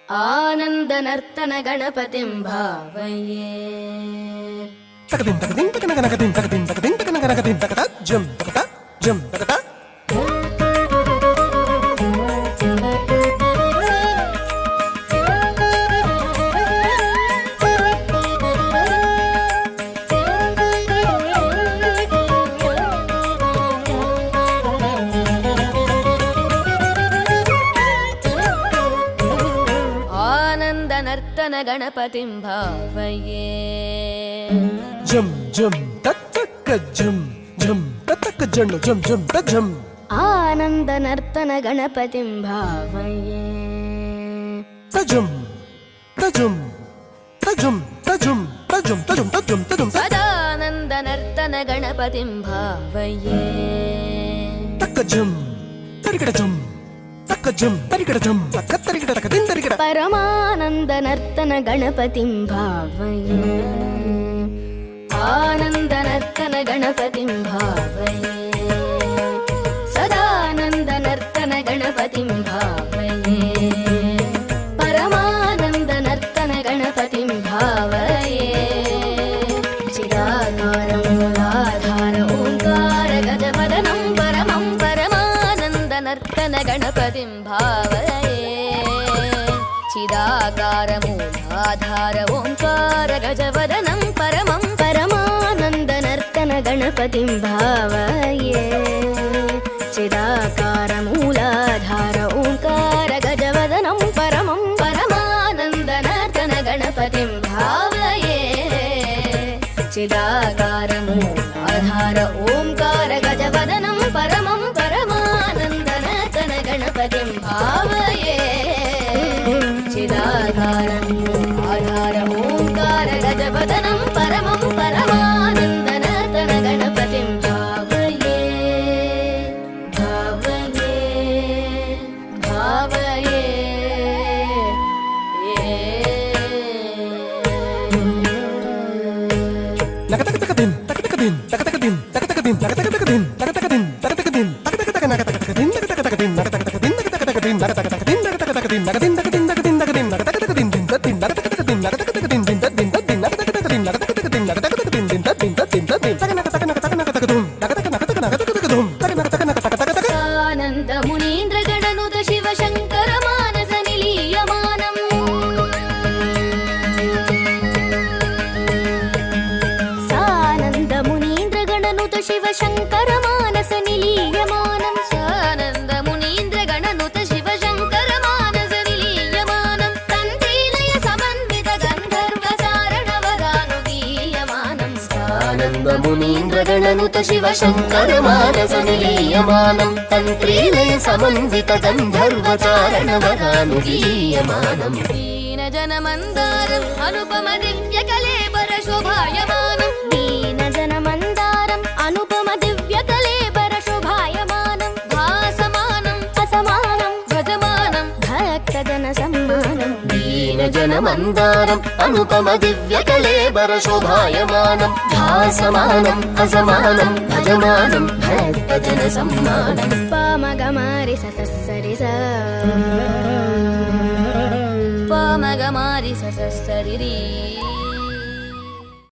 आनन्दनर्तन गणपतिं भावये। तकदिं तकदिं तकनगनगदिं तकदिं तकदिं तकनगनगदिं तकता जम तकता जम तकता आनन्दनर्तन गणपतिं भावये। जम जम ततक जम जम ततक जम जम जम तजम आनन्दनर्तन गणपतिं भावये। तजम तजम तजम तजम तजम तजम तजम तजम सदानन्दनर्तन गणपतिं भावये। तकजम तरिकड़जम तकजम तरिकड़जम तकतरिकड़ तकदिं तरिकड़ परमानन्दनर्तन गणपतिं भावये। आनन्दनर्तन गणपतिं भावये। सदानन्दनर्तन गणपतिं भावये। परमानन्दनर्तन गणपतिं भावये। चिदाकारं मूलाधार ओङ्कार गजवदनं परमं परमानन्दनर्तन गणपतिं भावये। चिदाकार मूलाधार ओङ्कार गजवदनं परमं परमानन्दनर्तन गणपतिं भावये। चिदाकार मूलाधार ओङ्कार गजवदनं परमं परमानन्दनर्तन गणपतिं भावये। चिदाकार मूलाधार ओङ्कार गजवदनं परमं परमानन्दनर्तन गणपतिं भावये। चिदाकार आधार ओङ्कार गजवदनं परमं परमानन्दनर्तन गणपतिं भावये। भावये भावये तकतकदिं तकतकदिं तकतकदिं तकतकदिं तकतकदिं तकतकदिं तकतकदिं तकतकदिं तकतकदिं तकतकदिं तकतकदिं तकतकदिं तकतकदिं नगदिं तकदिं तकदिं तकदिं तकतकदिं दिन तदिं तकतकदिं तकतकदिं दिन तदिं तदिं तकतकदिं तकतकदिं तकतकदिं दिन तदिं तदिं तदिं तकनकतकनकतकनकतकदुं तकतकनकतकनकतकदुं तकनकतकनकतकतकदुं सानन्द मुनीन्द्र गणनुत शिव शङ्कर मानस निलीयमानम्। सानन्द मुनीन्द्र गणनुत शिव शङ्कर मानस निलीयमानम्। सानन्द मुनीन्द्र गणनुत शिव शङ्कर मानस निलीयमानम्। तन्त्रीलय समन्वित गन्धर्व चारणवदानुगीयमानम्। सानन्द मुनीन्द्र गणनुत शिव शङ्कर मानस निलीयमानम्। तन्त्रीलय समन्वित गन्धर्व चारणवदानुगीयमानम्। दीनजनमन्दारम् अनुपम दिव्य कलेबर शोभायमानम्। दीनजनमन्दारम् अनुपम दिव्य कलेबर शोभायमानम्। भासमानम् असमानम् भजमानम् भक्तजन सम्मानम्। दीनजनमन्दारम् अनुपम दिव्य कलेबर शोभायमानम्। भासमानम् असमानम् भजमानम् भक्तजन सम्मानम्। पामगमारि सससरि सा पामगमारि सससरि री